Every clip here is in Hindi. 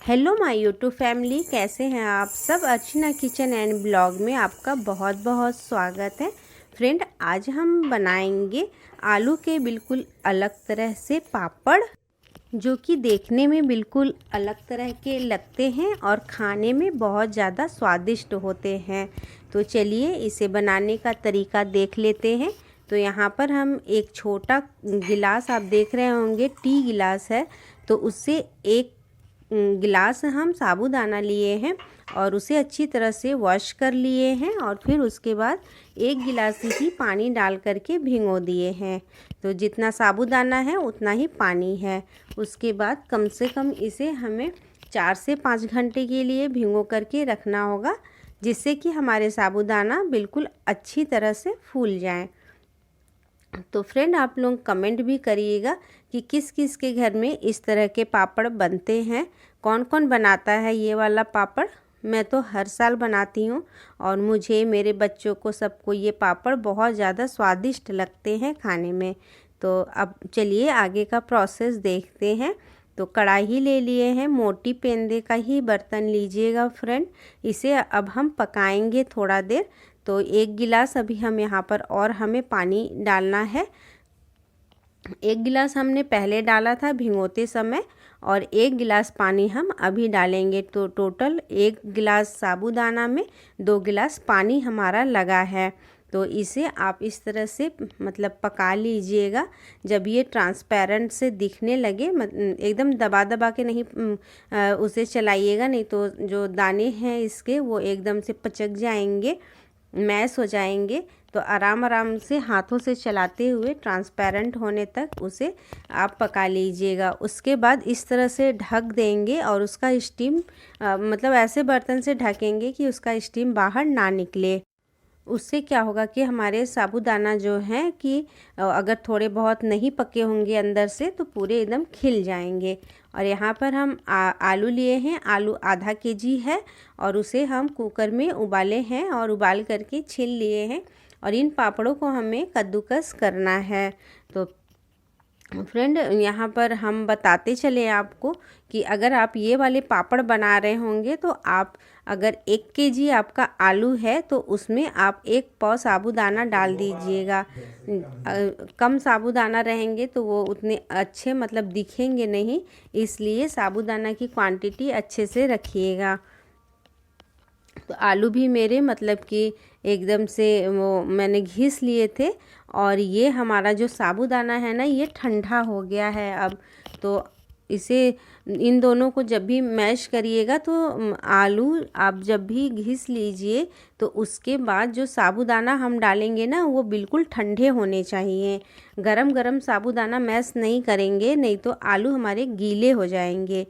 हेलो माय यूट्यूब फैमिली, कैसे हैं आप सब। अर्चना किचन एंड ब्लॉग में आपका बहुत बहुत स्वागत है। फ्रेंड, आज हम बनाएंगे आलू के बिल्कुल अलग तरह से पापड़, जो कि देखने में बिल्कुल अलग तरह के लगते हैं और खाने में बहुत ज़्यादा स्वादिष्ट होते हैं। तो चलिए इसे बनाने का तरीका देख लेते हैं। तो यहाँ पर हम एक छोटा गिलास, आप देख रहे होंगे टी गिलास है, तो उससे एक गिलास हम साबूदाना लिए हैं और उसे अच्छी तरह से वॉश कर लिए हैं और फिर उसके बाद एक गिलास ही पानी डाल करके भिगो दिए हैं। तो जितना साबूदाना है उतना ही पानी है। उसके बाद कम से कम इसे हमें 4 से 5 घंटे के लिए भिगो करके रखना होगा, जिससे कि हमारे साबूदाना बिल्कुल अच्छी तरह से फूल जाएं। तो फ्रेंड, आप लोग कमेंट भी करिएगा कि किस किस के घर में इस तरह के पापड़ बनते हैं, कौन कौन बनाता है ये वाला पापड़। मैं तो हर साल बनाती हूँ और मुझे, मेरे बच्चों को, सबको ये पापड़ बहुत ज़्यादा स्वादिष्ट लगते हैं खाने में। तो अब चलिए आगे का प्रोसेस देखते हैं। तो कढ़ाई ले लिए हैं, मोटी पेंदे का ही बर्तन लीजिएगा फ्रेंड। इसे अब हम पकाएंगे थोड़ा देर। तो एक गिलास अभी हम यहाँ पर और हमें पानी डालना है। एक गिलास हमने पहले डाला था भिगोते समय और एक गिलास पानी हम अभी डालेंगे। तो टोटल एक गिलास साबूदाना में 2 गिलास पानी हमारा लगा है। तो इसे आप इस तरह से मतलब पका लीजिएगा। जब ये ट्रांसपेरेंट से दिखने लगे, एकदम दबा दबा के नहीं उसे चलाइएगा, नहीं तो जो दाने हैं इसके वो एकदम से पचक जाएंगे, मैश हो जाएंगे। तो आराम आराम से हाथों से चलाते हुए ट्रांसपेरेंट होने तक उसे आप पका लीजिएगा। उसके बाद इस तरह से ढक देंगे और उसका स्टीम मतलब ऐसे बर्तन से ढकेंगे कि उसका स्टीम बाहर ना निकले। उससे क्या होगा कि हमारे साबूदाना जो हैं कि अगर थोड़े बहुत नहीं पके होंगे अंदर से, तो पूरे एकदम खिल जाएंगे। और यहाँ पर हम आलू लिए हैं। आलू आधा केजी है और उसे हम कुकर में उबाले हैं और उबाल करके छील लिए हैं। और इन पापड़ों को हमें कद्दूकस करना है। तो फ्रेंड, यहाँ पर हम बताते चले आपको कि अगर आप ये वाले पापड़ बना रहे होंगे तो आप, अगर 1 केजी आपका आलू है तो उसमें आप 1 पाव साबूदाना डाल दीजिएगा। कम साबूदाना रहेंगे तो वो उतने अच्छे मतलब दिखेंगे नहीं, इसलिए साबूदाना की क्वांटिटी अच्छे से रखिएगा। तो आलू भी मेरे मतलब कि एकदम से वो मैंने घिस लिए थे और ये हमारा जो साबूदाना है ना, ये ठंडा हो गया है अब। तो इसे, इन दोनों को जब भी मैश करिएगा तो आलू आप जब भी घिस लीजिए तो उसके बाद जो साबूदाना हम डालेंगे ना, वो बिल्कुल ठंडे होने चाहिए। गरम गरम साबूदाना मैश नहीं करेंगे, नहीं तो आलू हमारे गीले हो जाएंगे।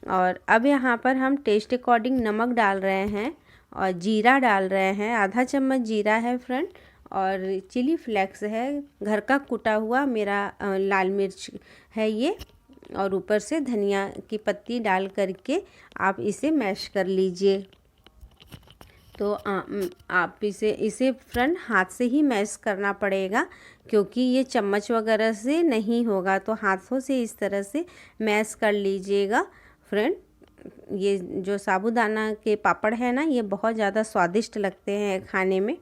और अब यहाँ पर हम टेस्ट अकॉर्डिंग नमक डाल रहे हैं और जीरा डाल रहे हैं। आधा चम्मच जीरा है फ्रेंड, और चिली फ्लेक्स है, घर का कुटा हुआ मेरा लाल मिर्च है ये, और ऊपर से धनिया की पत्ती डाल करके आप इसे मैश कर लीजिए। तो आप इसे फ्रेंड हाथ से ही मैश करना पड़ेगा, क्योंकि ये चम्मच वगैरह से नहीं होगा। तो हाथों से इस तरह से मैश कर लीजिएगा फ्रेंड। ये जो साबूदाना के पापड़ है ना, ये बहुत ज़्यादा स्वादिष्ट लगते हैं खाने में।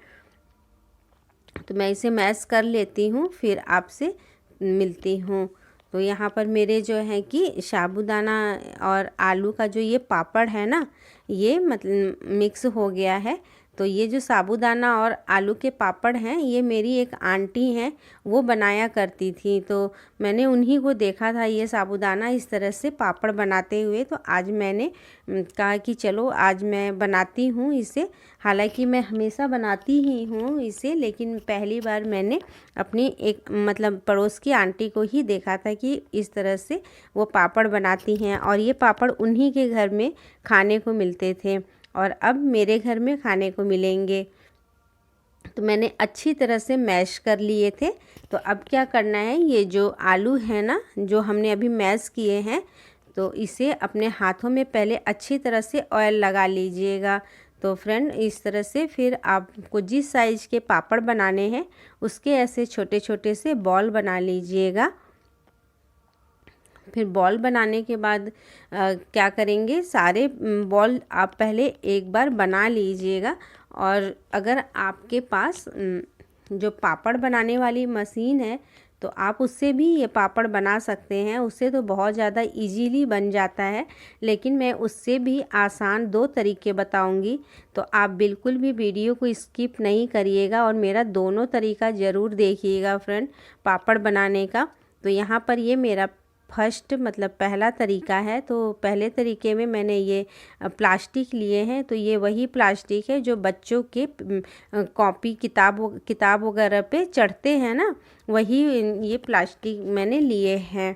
तो मैं इसे मैश कर लेती हूँ, फिर आपसे मिलती हूँ। तो यहाँ पर मेरे जो है कि साबूदाना और आलू का जो ये पापड़ है ना, ये मतलब मिक्स हो गया है। तो ये जो साबूदाना और आलू के पापड़ हैं, ये मेरी एक आंटी हैं, वो बनाया करती थी। तो मैंने उन्हीं को देखा था ये साबूदाना इस तरह से पापड़ बनाते हुए। तो आज मैंने कहा कि चलो आज मैं बनाती हूँ इसे। हालांकि मैं हमेशा बनाती ही हूँ इसे, लेकिन पहली बार मैंने अपनी एक मतलब पड़ोस की आंटी को ही देखा था कि इस तरह से वो पापड़ बनाती हैं। और ये पापड़ उन्हीं के घर में खाने को मिलते थे और अब मेरे घर में खाने को मिलेंगे। तो मैंने अच्छी तरह से मैश कर लिए थे। तो अब क्या करना है, ये जो आलू है ना, जो हमने अभी मैश किए हैं, तो इसे अपने हाथों में पहले अच्छी तरह से ऑयल लगा लीजिएगा। तो फ्रेंड, इस तरह से फिर आपको जिस साइज़ के पापड़ बनाने हैं उसके ऐसे छोटे छोटे से बॉल बना लीजिएगा। फिर बॉल बनाने के बाद क्या करेंगे, सारे बॉल आप पहले एक बार बना लीजिएगा। और अगर आपके पास जो पापड़ बनाने वाली मशीन है तो आप उससे भी ये पापड़ बना सकते हैं। उससे तो बहुत ज़्यादा इजीली बन जाता है, लेकिन मैं उससे भी आसान 2 तरीके बताऊंगी। तो आप बिल्कुल भी वीडियो को स्किप नहीं करिएगा और मेरा दोनों तरीका ज़रूर देखिएगा फ्रेंड पापड़ बनाने का। तो यहाँ पर ये मेरा फर्स्ट मतलब पहला तरीका है। तो पहले तरीके में मैंने ये प्लास्टिक लिए हैं। तो ये वही प्लास्टिक है जो बच्चों के कॉपी किताब वगैरह पे चढ़ते हैं ना, वही ये प्लास्टिक मैंने लिए हैं,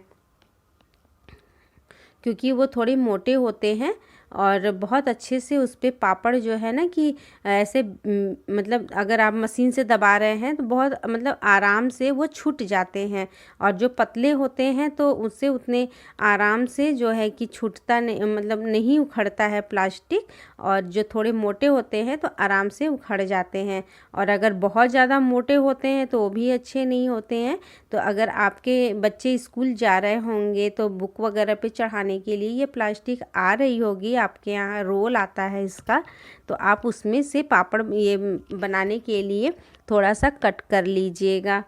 क्योंकि वो थोड़े मोटे होते हैं और बहुत अच्छे से उस पे पापड़ जो है ना कि ऐसे मतलब अगर आप मशीन से दबा रहे हैं तो बहुत मतलब आराम से वो छूट जाते हैं। और जो पतले होते हैं तो उससे उतने आराम से जो है कि छूटता नहीं, मतलब नहीं उखड़ता है प्लास्टिक। और जो थोड़े मोटे होते हैं तो आराम से उखड़ जाते हैं। और अगर बहुत ज़्यादा मोटे होते हैं तो वो भी अच्छे नहीं होते हैं। तो अगर आपके बच्चे स्कूल जा रहे होंगे तो बुक वगैरह पे चढ़ाने के लिए ये प्लास्टिक आ रही होगी, आपके यहाँ रोल आता है इसका, तो आप उसमें से पापड़ ये बनाने के लिए थोड़ा सा कट कर लीजिएगा।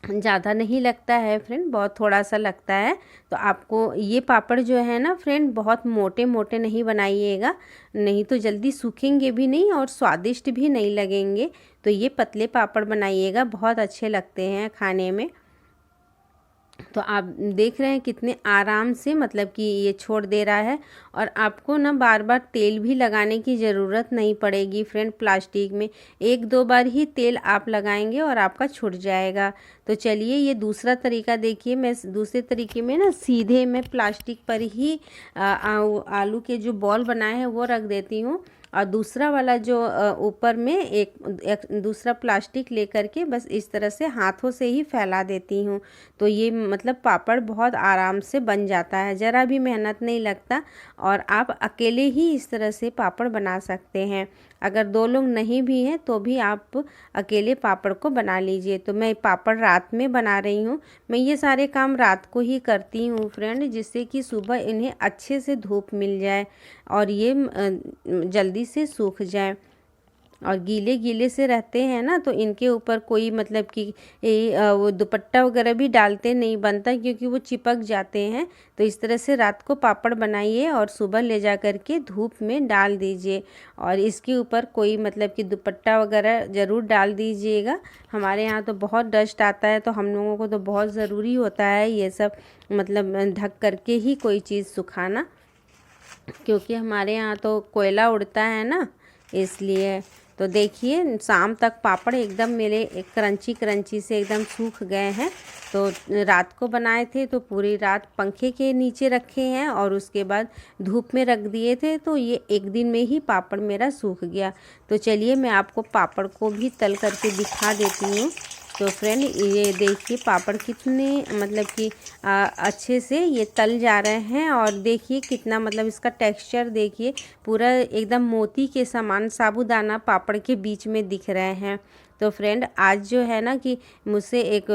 ज़्यादा नहीं लगता है फ्रेंड, बहुत थोड़ा सा लगता है। तो आपको ये पापड़ जो है ना फ्रेंड बहुत मोटे मोटे नहीं बनाइएगा, नहीं तो जल्दी सूखेंगे भी नहीं और स्वादिष्ट भी नहीं लगेंगे। तो ये पतले पापड़ बनाइएगा, बहुत अच्छे लगते हैं खाने में। तो आप देख रहे हैं कितने आराम से मतलब कि ये छोड़ दे रहा है। और आपको ना बार बार तेल भी लगाने की ज़रूरत नहीं पड़ेगी फ्रेंड। प्लास्टिक में 1-2 बार ही तेल आप लगाएंगे और आपका छूट जाएगा। तो चलिए ये दूसरा तरीका देखिए। मैं दूसरे तरीके में ना सीधे मैं प्लास्टिक पर ही आलू के जो बॉल बनाए हैं वो रख देती हूँ। और दूसरा वाला जो ऊपर में एक दूसरा प्लास्टिक लेकर के बस इस तरह से हाथों से ही फैला देती हूँ। तो ये मतलब पापड़ बहुत आराम से बन जाता है, ज़रा भी मेहनत नहीं लगता। और आप अकेले ही इस तरह से पापड़ बना सकते हैं। अगर 2 लोग नहीं भी हैं तो भी आप अकेले पापड़ को बना लीजिए। तो मैं पापड़ रात में बना रही हूँ। मैं ये सारे काम रात को ही करती हूँ फ्रेंड, जिससे कि सुबह इन्हें अच्छे से धूप मिल जाए और ये जल्दी से सूख जाए। और गीले गीले से रहते हैं ना तो इनके ऊपर कोई मतलब कि वो दुपट्टा वगैरह भी डालते नहीं बनता, क्योंकि वो चिपक जाते हैं। तो इस तरह से रात को पापड़ बनाइए और सुबह ले जा कर के धूप में डाल दीजिए। और इसके ऊपर कोई मतलब कि दुपट्टा वगैरह ज़रूर डाल दीजिएगा। हमारे यहाँ तो बहुत डस्ट आता है, तो हम लोगों को तो बहुत ज़रूरी होता है ये सब मतलब ढक करके ही कोई चीज़ सुखाना, क्योंकि हमारे यहाँ तो कोयला उड़ता है ना, इसलिए। तो देखिए शाम तक पापड़ एकदम मेरे क्रंची से एकदम सूख गए हैं। तो रात को बनाए थे तो पूरी रात पंखे के नीचे रखे हैं और उसके बाद धूप में रख दिए थे। तो ये एक दिन में ही पापड़ मेरा सूख गया। तो चलिए मैं आपको पापड़ को भी तल करके दिखा देती हूँ। तो फ्रेंड ये देखिए पापड़ कितने मतलब कि अच्छे से ये तल जा रहे हैं। और देखिए कितना मतलब इसका टेक्सचर देखिए, पूरा एकदम मोती के समान साबूदाना पापड़ के बीच में दिख रहे हैं। तो फ्रेंड आज जो है ना कि मुझसे एक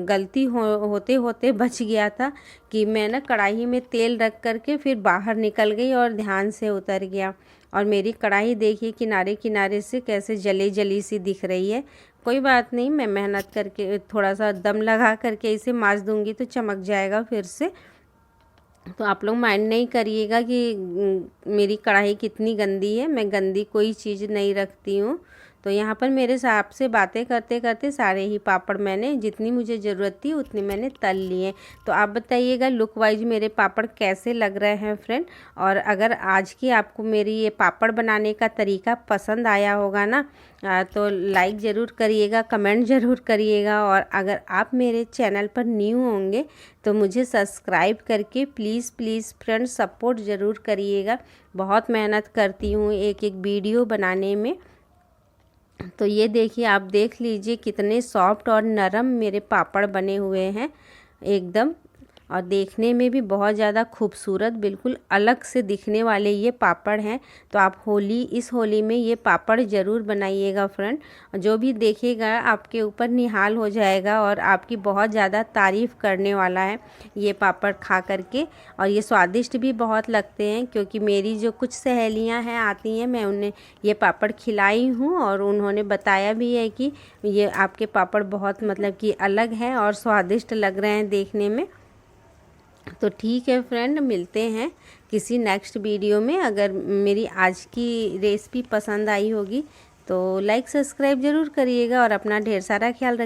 गलती होते होते बच गया था कि मैं ना कढ़ाई में तेल रख करके फिर बाहर निकल गई और ध्यान से उतर गया। और मेरी कढ़ाई देखिए किनारे किनारे से कैसे जली जली सी दिख रही है। कोई बात नहीं, मैं मेहनत करके थोड़ा सा दम लगा करके इसे मांज दूंगी तो चमक जाएगा फिर से। तो आप लोग माइंड नहीं करिएगा कि मेरी कढ़ाई कितनी गंदी है। मैं गंदी कोई चीज़ नहीं रखती हूँ। तो यहाँ पर मेरे हिसाब से बातें करते करते सारे ही पापड़ मैंने जितनी मुझे ज़रूरत थी उतनी मैंने तल लिए। तो आप बताइएगा लुक वाइज मेरे पापड़ कैसे लग रहे हैं फ्रेंड। और अगर आज की आपको मेरी ये पापड़ बनाने का तरीका पसंद आया होगा ना तो लाइक ज़रूर करिएगा, कमेंट ज़रूर करिएगा। और अगर आप मेरे चैनल पर न्यू होंगे तो मुझे सब्सक्राइब करके प्लीज़ प्लीज़ फ्रेंड सपोर्ट ज़रूर करिएगा। बहुत मेहनत करती हूँ एक एक वीडियो बनाने में। तो ये देखिए आप देख लीजिए कितने सॉफ्ट और नरम मेरे पापड़ बने हुए हैं एकदम। और देखने में भी बहुत ज़्यादा खूबसूरत, बिल्कुल अलग से दिखने वाले ये पापड़ हैं। तो आप इस होली में ये पापड़ ज़रूर बनाइएगा फ्रेंड। जो भी देखेगा आपके ऊपर निहाल हो जाएगा और आपकी बहुत ज़्यादा तारीफ़ करने वाला है ये पापड़ खा करके। और ये स्वादिष्ट भी बहुत लगते हैं, क्योंकि मेरी जो कुछ सहेलियां हैं आती हैं, मैं उन्हें ये पापड़ खिलाई हूँ और उन्होंने बताया भी है कि ये आपके पापड़ बहुत मतलब कि अलग हैं और स्वादिष्ट लग रहे हैं देखने में। तो ठीक है फ्रेंड, मिलते हैं किसी नेक्स्ट वीडियो में। अगर मेरी आज की रेसिपी पसंद आई होगी तो लाइक सब्सक्राइब ज़रूर करिएगा और अपना ढेर सारा ख्याल रखिए।